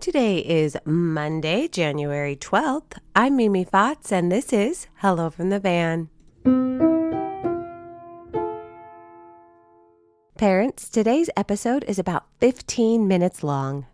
Today is Monday, January 12th. I'm Mimi Fotz, and this is Hello from the Van. Parents, today's episode is about 15 minutes long.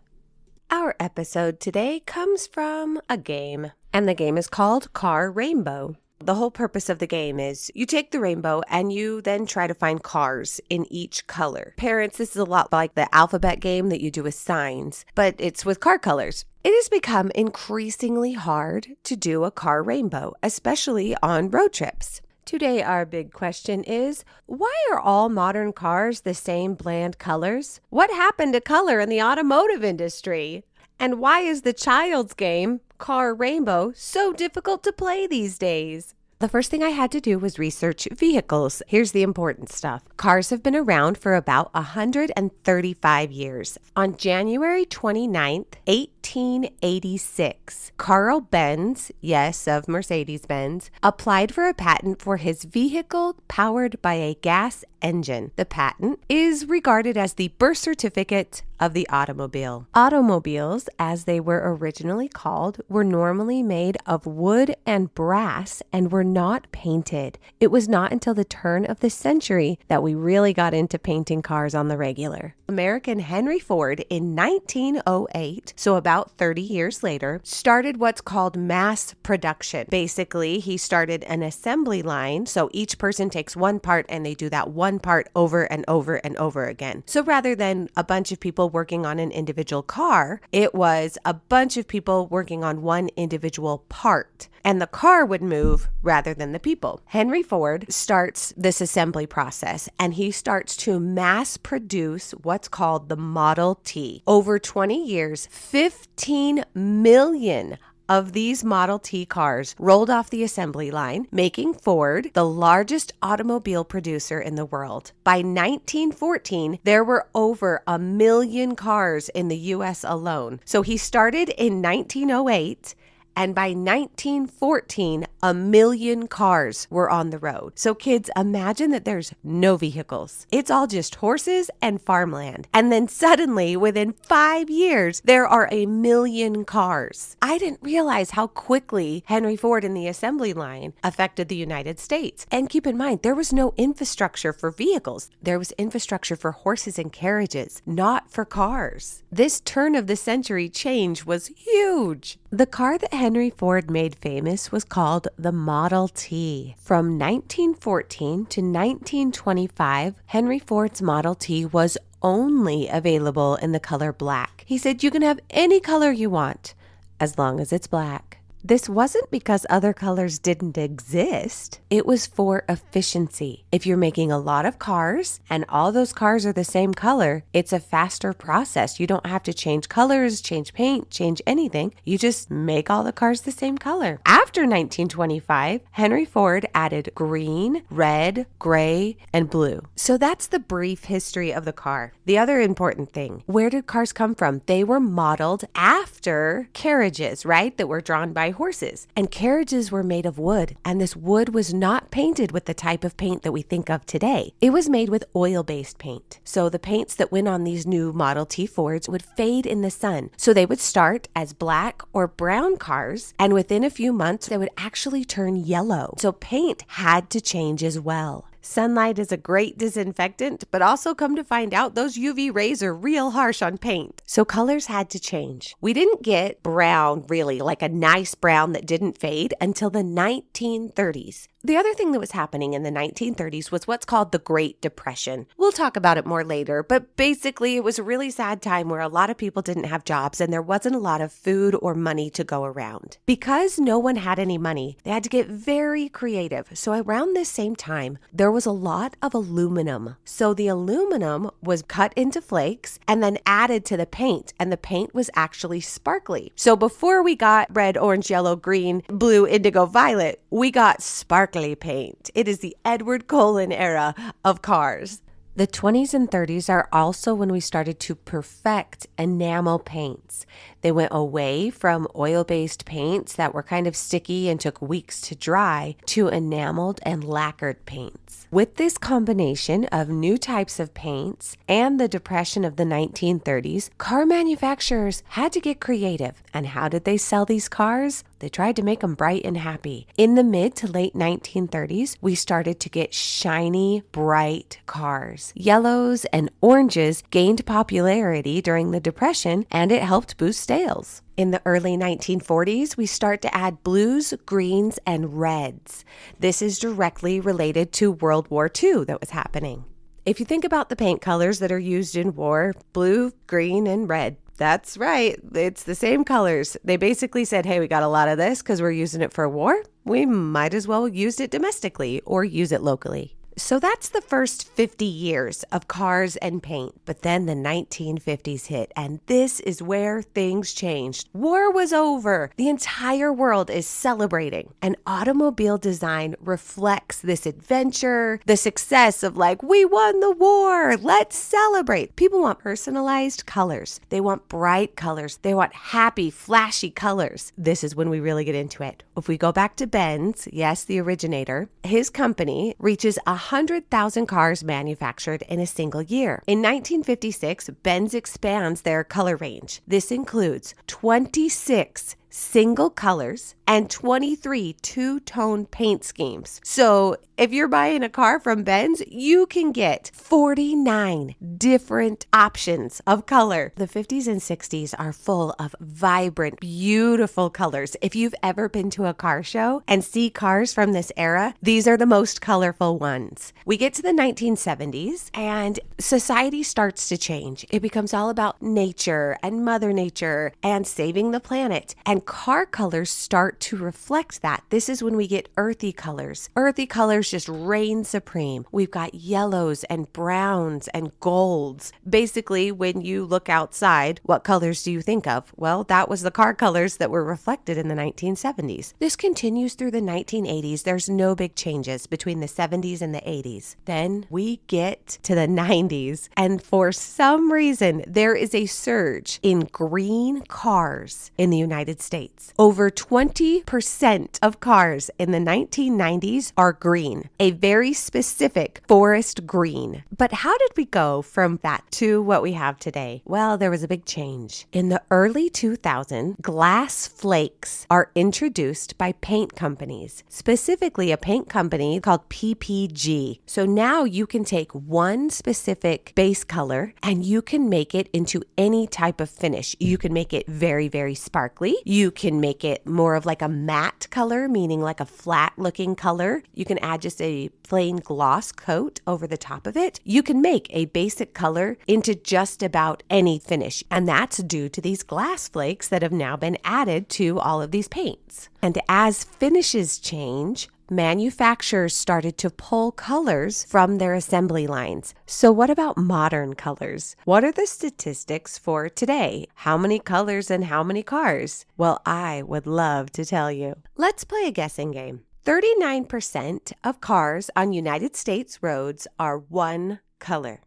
Our episode today comes from a game, and the game is called Car Rainbow. The whole purpose of the game is you take the rainbow and you then try to find cars in each color. Parents, this is a lot like the alphabet game that you do with signs, but it's with car colors. It has become increasingly hard to do a car rainbow, especially on road trips. Today, our big question is, why are all modern cars the same bland colors? What happened to color in the automotive industry? And why is the child's game, Car Rainbow, so difficult to play these days? The first thing I had to do was research vehicles. Here's the important stuff. Cars have been around for about 135 years. On January 29th, 1886, Carl Benz, yes, of Mercedes-Benz, applied for a patent for his vehicle powered by a gas engine. The patent is regarded as the birth certificate of the automobile. Automobiles, as they were originally called, were normally made of wood and brass and were not painted. It was not until the turn of the century that we really got into painting cars on the regular. American Henry Ford in 1908, so about 30 years later, started what's called mass production. Basically, he started an assembly line, so each person takes one part and they do that one part over and over and over again. So rather than a bunch of people working on an individual car, it was a bunch of people working on one individual part. And the car would move rather than the people. Henry Ford starts this assembly process and he starts to mass produce what's called the Model T. Over 20 years, 15 million of these Model T cars rolled off the assembly line, making Ford the largest automobile producer in the world. By 1914, there were over 1 million cars in the U.S. alone. So he started in 1908. And by 1914, 1 million cars were on the road. So kids, imagine that there's no vehicles. It's all just horses and farmland. And then suddenly, within 5 years, there are 1 million cars. I didn't realize how quickly Henry Ford and the assembly line affected the United States. And keep in mind, there was no infrastructure for vehicles. There was infrastructure for horses and carriages, not for cars. This turn of the century change was huge. The car that Henry Ford made famous was called the Model T. From 1914 to 1925, Henry Ford's Model T was only available in the color black. He said, you can have any color you want, as long as it's black. This wasn't because other colors didn't exist. It was for efficiency. If you're making a lot of cars and all those cars are the same color, it's a faster process. You don't have to change colors, change paint, change anything. You just make all the cars the same color. After 1925, Henry Ford added green, red, gray, and blue. So that's the brief history of the car. The other important thing, where did cars come from? They were modeled after carriages, right? That were drawn by horses. And carriages were made of wood, and this wood was not painted with the type of paint that we think of today. It was made with oil-based paint. So the paints that went on these new Model T Fords would fade in the sun. So they would start as black or brown cars, and within a few months, they would actually turn yellow. So paint had to change as well. Sunlight is a great disinfectant, but also come to find out those UV rays are real harsh on paint. So colors had to change. We didn't get brown, really, like a nice brown that didn't fade until the 1930s. The other thing that was happening in the 1930s was what's called the Great Depression. We'll talk about it more later, but basically it was a really sad time where a lot of people didn't have jobs and there wasn't a lot of food or money to go around. Because no one had any money, they had to get very creative. So around this same time, there was a lot of aluminum. So the aluminum was cut into flakes and then added to the paint, and the paint was actually sparkly. So before we got red, orange, yellow, green, blue, indigo, violet, we got sparkly paint. It is the Edward Cullen era of cars. The 20s and 30s are also when we started to perfect enamel paints. They went away from oil-based paints that were kind of sticky and took weeks to dry to enameled and lacquered paints. With this combination of new types of paints and the depression of the 1930s, car manufacturers had to get creative. And how did they sell these cars? They tried to make them bright and happy. In the mid to late 1930s, we started to get shiny, bright cars. Yellows and oranges gained popularity during the Depression, and it helped boost sales. In the early 1940s, we start to add blues, greens, and reds. This is directly related to World War II that was happening. If you think about the paint colors that are used in war, blue, green, and red, that's right. It's the same colors. They basically said, hey, we got a lot of this because we're using it for war. We might as well use it domestically or use it locally. So that's the first 50 years of cars and paint. But then the 1950s hit, and this is where things changed. War was over. The entire world is celebrating. And automobile design reflects this adventure, the success of like, we won the war. Let's celebrate. People want personalized colors. They want bright colors. They want happy, flashy colors. This is when we really get into it. If we go back to Benz, yes, the originator, his company reaches 100,000 cars manufactured in a single year. In 1956, Benz expands their color range. This includes 26 single colors and 23 two-tone paint schemes. So if you're buying a car from Benz, you can get 49 different options of color. The 50s and 60s are full of vibrant, beautiful colors. If you've ever been to a car show and see cars from this era, these are the most colorful ones. We get to the 1970s and society starts to change. It becomes all about nature and Mother Nature and saving the planet. And car colors start to reflect that. This is when we get earthy colors. Earthy colors just reign supreme. We've got yellows and browns and golds. Basically, when you look outside, what colors do you think of? Well, that was the car colors that were reflected in the 1970s. This continues through the 1980s. There's no big changes between the 70s and the 80s. Then we get to the 90s, and for some reason, there is a surge in green cars in the United States. Over 20% of cars in the 1990s are green, a very specific forest green. But how did we go from that to what we have today? Well, there was a big change. In the early 2000s, glass flakes are introduced by paint companies, specifically a paint company called PPG. So now you can take one specific base color and you can make it into any type of finish. You can make it very, very sparkly. You can make it more of like a matte color, meaning like a flat looking color. You can add just a plain gloss coat over the top of it. You can make a basic color into just about any finish. And that's due to these glass flakes that have now been added to all of these paints. And as finishes change, manufacturers started to pull colors from their assembly lines. So what about modern colors? What are the statistics for today? How many colors and how many cars? Well, I would love to tell you. Let's play a guessing game. 39% of cars on United States roads are one color.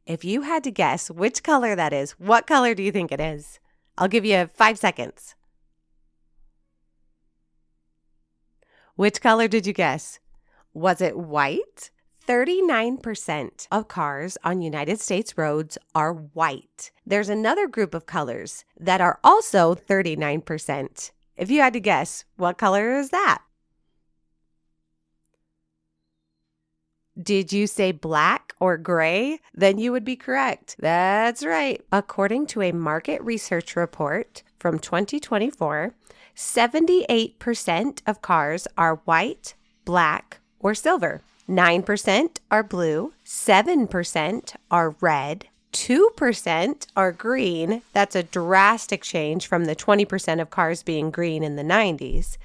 If you had to guess which color that is, what color do you think it is? I'll give you 5 seconds. Which color did you guess? Was it white? 39% of cars on United States roads are white. There's another group of colors that are also 39%. If you had to guess, what color is that? Did you say black or gray? Then you would be correct. That's right. According to a market research report from 2024, 78% of cars are white, black, or silver. 9% are blue, 7% are red, 2% are green. That's a drastic change from the 20% of cars being green in the 90s.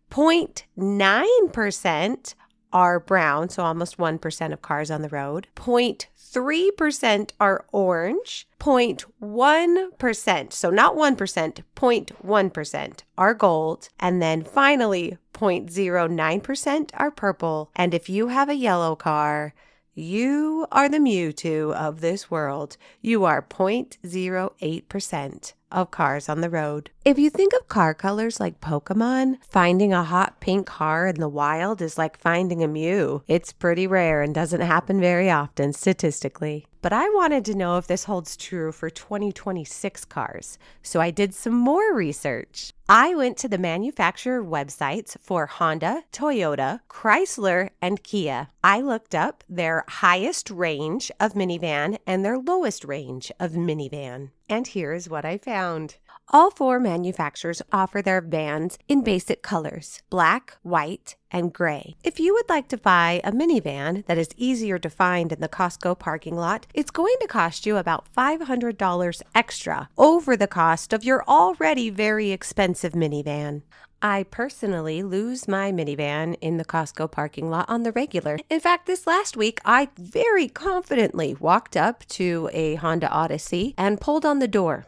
0.9% are brown, so almost 1% of cars on the road. 0.3% are orange. 0.1%, so not 1%, 0.1% are gold. And then finally, 0.09% are purple. And if you have a yellow car, You are the Mewtwo of this world. You are 0.08% of cars on the road. If you think of car colors like Pokemon, finding a hot pink car in the wild is like finding a Mew. It's pretty rare and doesn't happen very often statistically. But I wanted to know if this holds true for 2026 cars, so I did some more research. I went to the manufacturer websites for Honda, Toyota, Chrysler, and Kia. I looked up their highest range of minivan and their lowest range of minivan. And here is what I found. All four manufacturers offer their vans in basic colors: black, white, and gray. If you would like to buy a minivan that is easier to find in the Costco parking lot, it's going to cost you about $500 extra over the cost of your already very expensive minivan. I personally lose my minivan in the Costco parking lot on the regular. In fact, this last week, I very confidently walked up to a Honda Odyssey and pulled on the door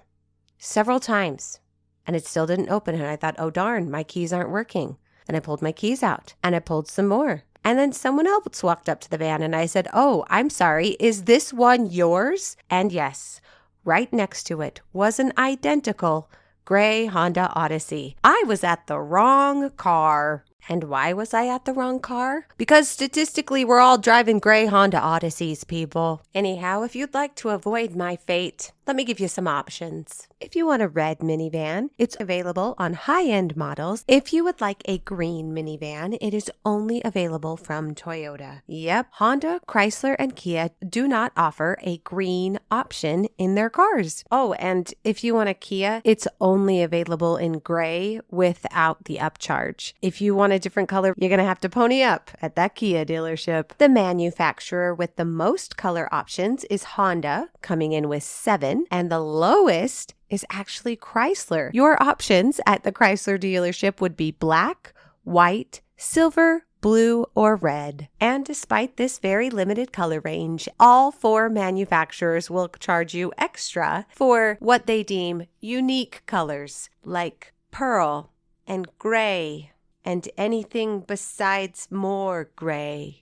several times, and it still didn't open. And I thought, oh darn, my keys aren't working. And I pulled my keys out, and I pulled some more. And then someone else walked up to the van, and I said, oh, I'm sorry, is this one yours? And yes, right next to it was an identical gray Honda Odyssey. I was at the wrong car. And why was I at the wrong car? Because statistically, we're all driving gray Honda Odysseys, people. Anyhow, if you'd like to avoid my fate, let me give you some options. If you want a red minivan, it's available on high-end models. If you would like a green minivan, it is only available from Toyota. Yep, Honda, Chrysler, and Kia do not offer a green option in their cars. Oh, and if you want a Kia, it's only available in gray without the upcharge. If you want a different color, you're going to have to pony up at that Kia dealership. The manufacturer with the most color options is Honda, coming in with 7, and the lowest is actually Chrysler. Your options at the Chrysler dealership would be black, white, silver, blue, or red. And despite this very limited color range, all four manufacturers will charge you extra for what they deem unique colors, like pearl and gray and anything besides more gray.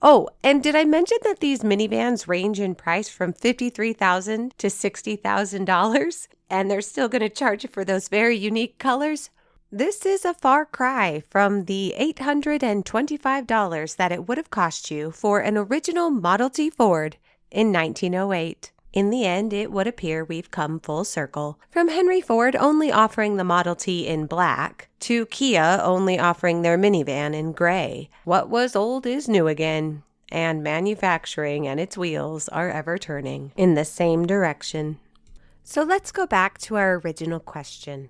Oh, and did I mention that these minivans range in price from $53,000 to $60,000? And they're still going to charge you for those very unique colors? This is a far cry from the $825 that it would have cost you for an original Model T Ford in 1908. In the end, it would appear we've come full circle. From Henry Ford only offering the Model T in black to Kia only offering their minivan in gray. What was old is new again, and manufacturing and its wheels are ever turning in the same direction. So let's go back to our original question.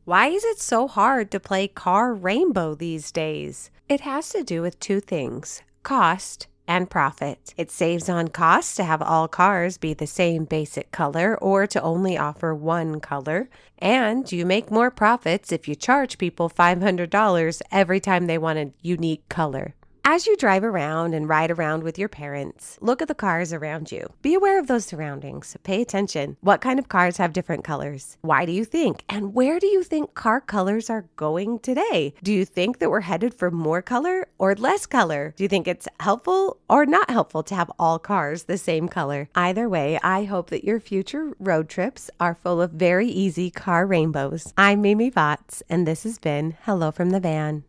Why is it so hard to play Car Rainbow these days? It has to do with two things: cost and profit. It saves on costs to have all cars be the same basic color or to only offer one color. And you make more profits if you charge people $500 every time they want a unique color. As you drive around and ride around with your parents, look at the cars around you. Be aware of those surroundings. Pay attention. What kind of cars have different colors? Why do you think? And where do you think car colors are going today? Do you think that we're headed for more color or less color? Do you think it's helpful or not helpful to have all cars the same color? Either way, I hope that your future road trips are full of very easy car rainbows. I'm Mimi Votts, and this has been Hello from the Van.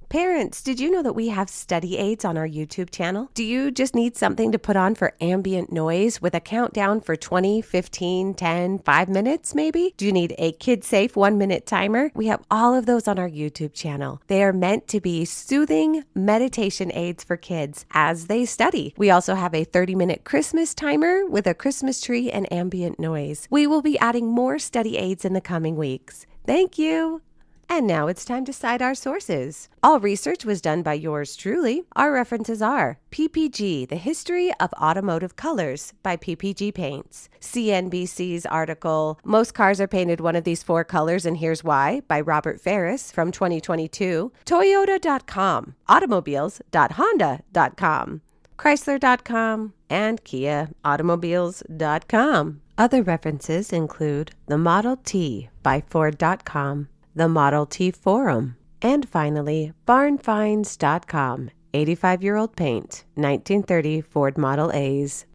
Parents, did you know that we have study aids on our YouTube channel? Do you just need something to put on for ambient noise with a countdown for 20, 15, 10, 5 minutes maybe? Do you need a kid-safe 1-minute timer? We have all of those on our YouTube channel. They are meant to be soothing meditation aids for kids as they study. We also have a 30-minute Christmas timer with a Christmas tree and ambient noise. We will be adding more study aids in the coming weeks. Thank you. And now it's time to cite our sources. All research was done by yours truly. Our references are PPG, The History of Automotive Colors by PPG Paints, CNBC's article, Most Cars Are Painted One of These 4 Colors and Here's Why by Robert Ferris from 2022, Toyota.com, Automobiles.honda.com, Chrysler.com, and Kia Automobiles.com. Other references include The Model T by Ford.com, the Model T Forum, And finally, barnfinds.com, 85-year-old paint, 1930 Ford Model A's.